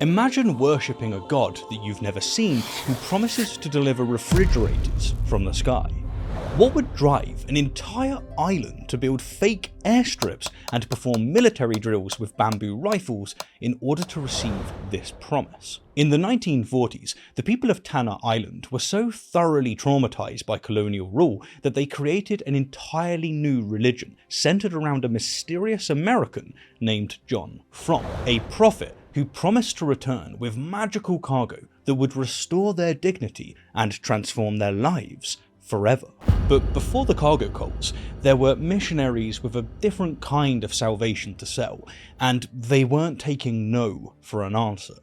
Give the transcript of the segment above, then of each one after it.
Imagine worshipping a god that you've never seen who promises to deliver refrigerators from the sky. What would drive an entire island to build fake airstrips and perform military drills with bamboo rifles in order to receive this promise? In the 1940s, the people of Tanna Island were so thoroughly traumatized by colonial rule that they created an entirely new religion centered around a mysterious American named John Frum, a prophet who promised to return with magical cargo that would restore their dignity and transform their lives forever. But before the cargo cults, there were missionaries with a different kind of salvation to sell, and they weren't taking no for an answer.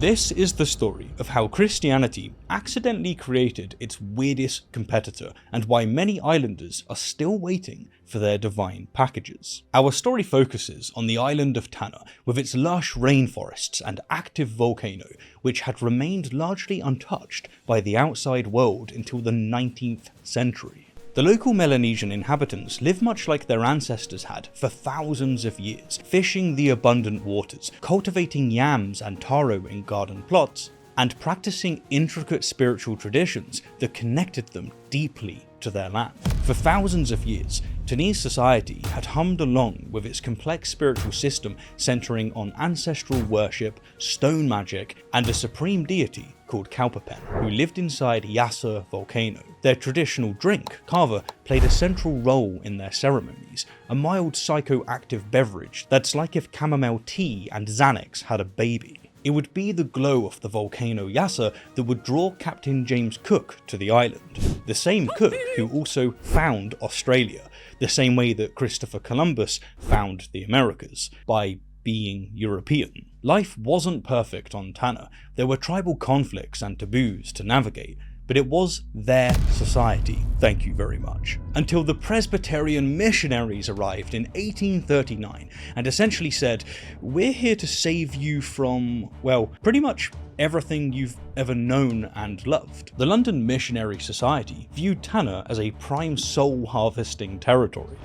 This is the story of how Christianity accidentally created its weirdest competitor and why many islanders are still waiting for their divine packages. Our story focuses on the island of Tana with its lush rainforests and active volcano, which had remained largely untouched by the outside world until the 19th century. The local Melanesian inhabitants live much like their ancestors had for thousands of years, fishing the abundant waters, cultivating yams and taro in garden plots, and practicing intricate spiritual traditions that connected them deeply to their land. For thousands of years, Tanese society had hummed along with its complex spiritual system centering on ancestral worship, stone magic, and a supreme deity called Kaupapen, who lived inside Yasur volcano. Their traditional drink, kava, played a central role in their ceremonies, a mild psychoactive beverage that's like if chamomile tea and Xanax had a baby. It would be the glow of the volcano Yasur that would draw Captain James Cook to the island, the same Cook who also found Australia, the same way that Christopher Columbus found the Americas, by being European. Life wasn't perfect on Tana. There were tribal conflicts and taboos to navigate, but it was their society, thank you very much. Until the Presbyterian missionaries arrived in 1839 and essentially said, "We're here to save you from, well, pretty much everything you've ever known and loved." The London Missionary Society viewed Tana as a prime soul harvesting territory.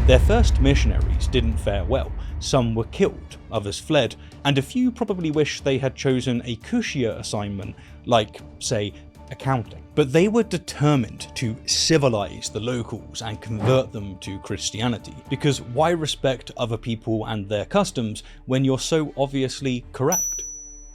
Their first missionaries didn't fare well. Some were killed, others fled, and a few probably wished they had chosen a cushier assignment like, say, accounting. But they were determined to civilize the locals and convert them to Christianity, because why respect other people and their customs when you're so obviously correct?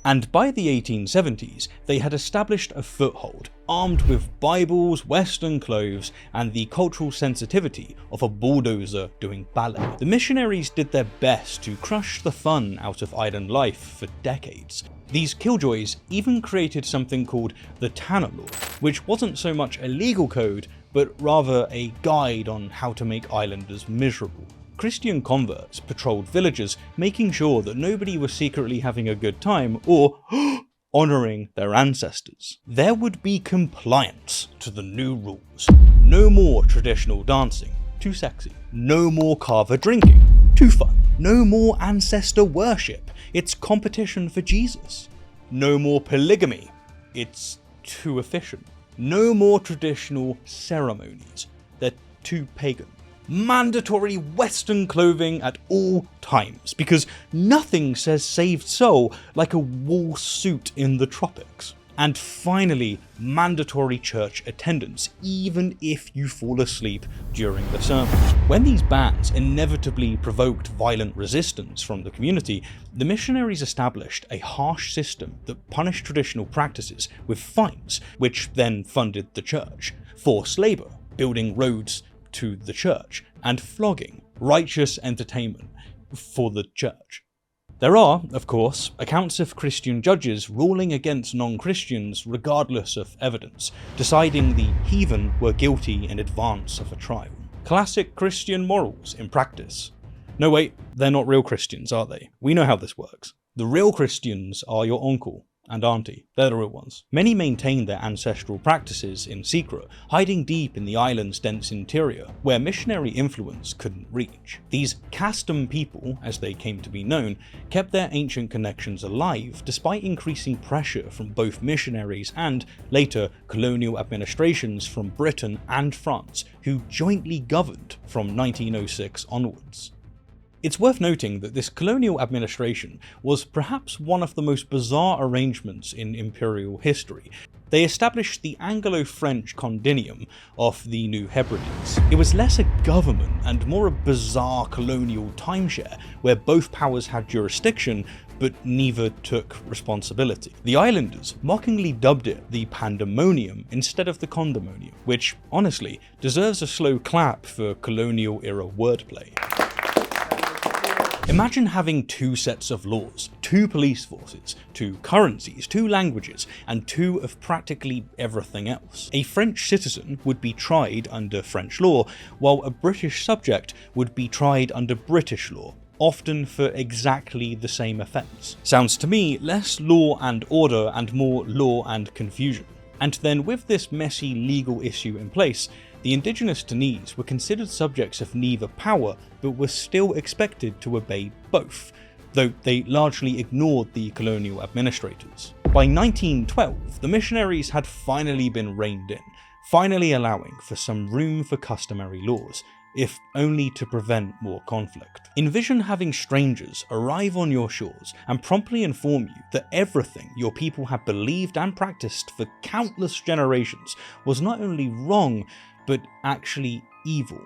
And by the 1870s, they had established a foothold, armed with Bibles, Western clothes, and the cultural sensitivity of a bulldozer doing ballet. The missionaries did their best to crush the fun out of island life for decades. These killjoys even created something called the Tanna Law, which wasn't so much a legal code, but rather a guide on how to make islanders miserable. Christian converts patrolled villages, making sure that nobody was secretly having a good time or honouring their ancestors. There would be compliance to the new rules. No more traditional dancing, too sexy. No more kava drinking, too fun. No more ancestor worship, it's competition for Jesus. No more polygamy, it's too efficient. No more traditional ceremonies, they're too pagan. Mandatory Western clothing at all times, because nothing says saved soul like a wool suit in the tropics. And finally, mandatory church attendance, even if you fall asleep during the sermon. When these bans inevitably provoked violent resistance from the community, the missionaries established a harsh system that punished traditional practices with fines, which then funded the church, forced labour, building roads to the church, and flogging, righteous entertainment for the church. There are, of course, accounts of Christian judges ruling against non-Christians regardless of evidence, deciding the heathen were guilty in advance of a trial. Classic Christian morals in practice. No wait, they're not real Christians, are they? We know how this works. The real Christians are your uncle and auntie, they're the real ones. Many maintained their ancestral practices in secret, hiding deep in the island's dense interior, where missionary influence couldn't reach. These kastom people, as they came to be known, kept their ancient connections alive despite increasing pressure from both missionaries and, later, colonial administrations from Britain and France, who jointly governed from 1906 onwards. It's worth noting that this colonial administration was perhaps one of the most bizarre arrangements in imperial history. They established the Anglo-French Condominium of the New Hebrides. It was less a government and more a bizarre colonial timeshare where both powers had jurisdiction but neither took responsibility. The islanders mockingly dubbed it the Pandemonium instead of the Condominium, which honestly deserves a slow clap for colonial era wordplay. Imagine having two sets of laws, two police forces, two currencies, two languages, and two of practically everything else. A French citizen would be tried under French law, while a British subject would be tried under British law, often for exactly the same offence. Sounds to me less law and order and more law and confusion. And then with this messy legal issue in place, the indigenous Tanese were considered subjects of neither power, but were still expected to obey both, though they largely ignored the colonial administrators. By 1912, the missionaries had finally been reined in, finally allowing for some room for customary laws, if only to prevent more conflict. Envision having strangers arrive on your shores and promptly inform you that everything your people had believed and practiced for countless generations was not only wrong, but actually evil.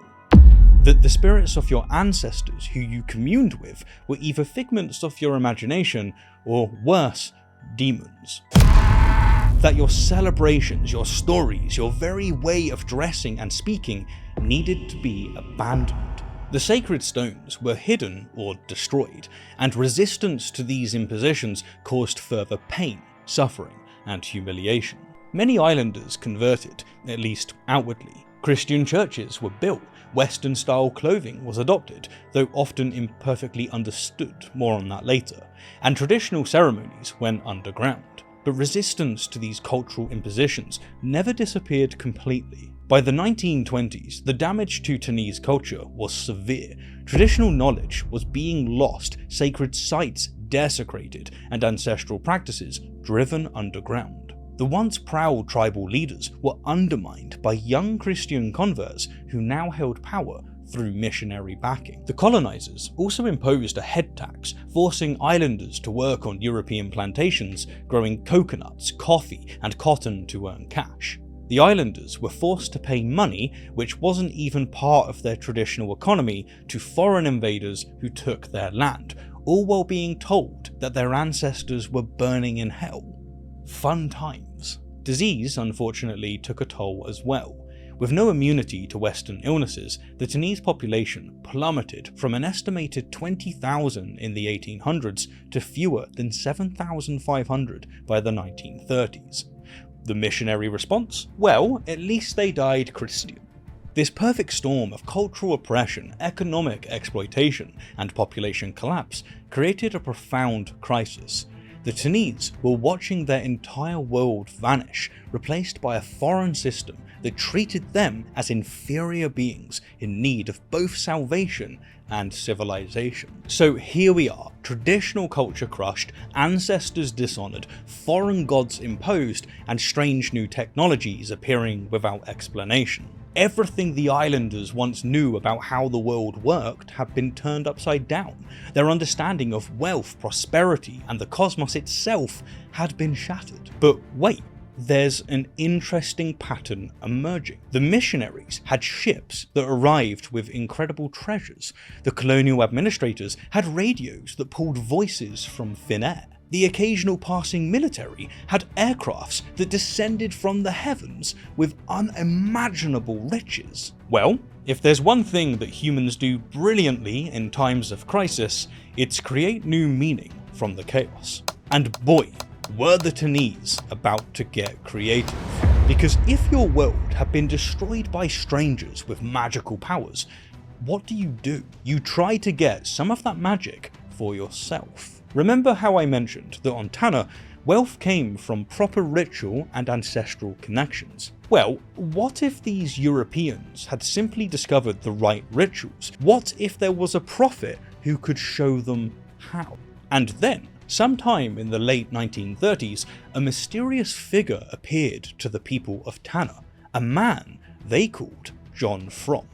That the spirits of your ancestors who you communed with were either figments of your imagination or, worse, demons. That your celebrations, your stories, your very way of dressing and speaking needed to be abandoned. The sacred stones were hidden or destroyed, and resistance to these impositions caused further pain, suffering, and humiliation. Many islanders converted, at least outwardly. Christian churches were built, Western-style clothing was adopted, though often imperfectly understood, more on that later, and traditional ceremonies went underground. But resistance to these cultural impositions never disappeared completely. By the 1920s, the damage to Tanese culture was severe. Traditional knowledge was being lost, sacred sites desecrated, and ancestral practices driven underground. The once proud tribal leaders were undermined by young Christian converts who now held power through missionary backing. The colonizers also imposed a head tax, forcing islanders to work on European plantations, growing coconuts, coffee, and cotton to earn cash. The islanders were forced to pay money, which wasn't even part of their traditional economy, to foreign invaders who took their land, all while being told that their ancestors were burning in hell. Fun times. Disease, unfortunately, took a toll as well. With no immunity to Western illnesses, the Tanese population plummeted from an estimated 20,000 in the 1800s to fewer than 7,500 by the 1930s. The missionary response? Well, at least they died Christian. This perfect storm of cultural oppression, economic exploitation, and population collapse created a profound crisis. The Tanese were watching their entire world vanish, replaced by a foreign system that treated them as inferior beings in need of both salvation and civilization. So here we are, traditional culture crushed, ancestors dishonored, foreign gods imposed, and strange new technologies appearing without explanation. Everything the islanders once knew about how the world worked had been turned upside down. Their understanding of wealth, prosperity, and the cosmos itself had been shattered. But wait, there's an interesting pattern emerging. The missionaries had ships that arrived with incredible treasures. The colonial administrators had radios that pulled voices from thin air. The occasional passing military had aircrafts that descended from the heavens with unimaginable riches. Well, if there's one thing that humans do brilliantly in times of crisis, it's create new meaning from the chaos. And boy, were the Tanese about to get creative. Because if your world had been destroyed by strangers with magical powers, what do? You try to get some of that magic for yourself. Remember how I mentioned that on Tana, wealth came from proper ritual and ancestral connections? Well, what if these Europeans had simply discovered the right rituals? What if there was a prophet who could show them how? And then, sometime in the late 1930s, a mysterious figure appeared to the people of Tana, a man they called John Frum.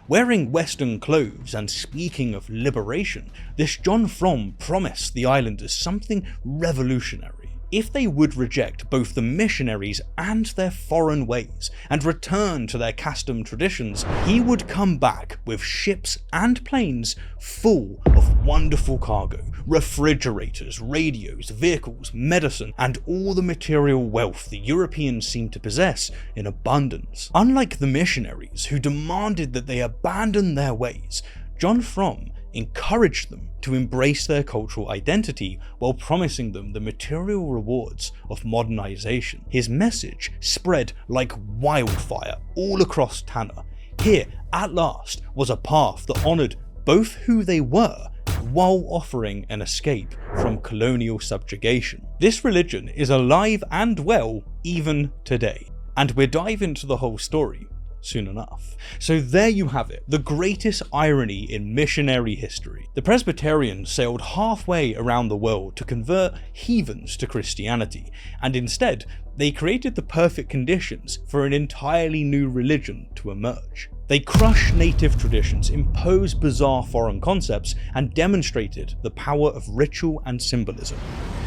Wearing Western clothes and speaking of liberation, this John Frum promised the islanders something revolutionary. If they would reject both the missionaries and their foreign ways and return to their kastom traditions, he would come back with ships and planes full of wonderful cargo, refrigerators, radios, vehicles, medicine, and all the material wealth the Europeans seemed to possess in abundance. Unlike the missionaries, who demanded that they abandon their ways, John Frum encouraged them to embrace their cultural identity while promising them the material rewards of modernization. His message spread like wildfire all across Tana. Here, at last, was a path that honored both who they were while offering an escape from colonial subjugation. This religion is alive and well even today, and we'll dive into the whole story soon enough. So there you have it, the greatest irony in missionary history. The Presbyterians sailed halfway around the world to convert heathens to Christianity, and instead they created the perfect conditions for an entirely new religion to emerge. They crushed native traditions, imposed bizarre foreign concepts, and demonstrated the power of ritual and symbolism,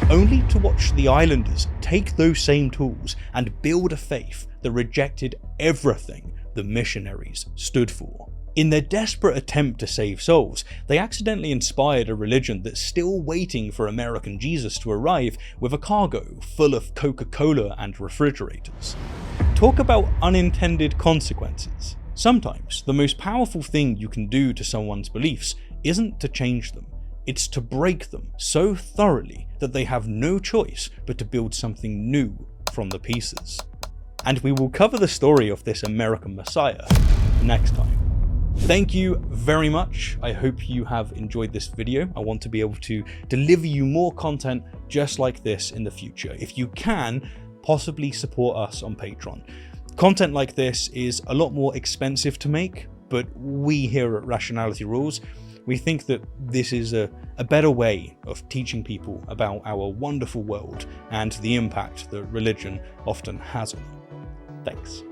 only to watch the islanders take those same tools and build a faith that rejected everything the missionaries stood for. In their desperate attempt to save souls, they accidentally inspired a religion that's still waiting for American Jesus to arrive with a cargo full of Coca Cola and refrigerators. Talk about unintended consequences. Sometimes the most powerful thing you can do to someone's beliefs isn't to change them, it's to break them so thoroughly that they have no choice but to build something new from the pieces. And we will cover the story of this American Messiah next time. Thank you very much. I hope you have enjoyed this video. I want to be able to deliver you more content just like this in the future. If you can, possibly support us on Patreon. Content like this is a lot more expensive to make, but we here at Rationality Rules, we think that this is a better way of teaching people about our wonderful world and the impact that religion often has on it. Thanks.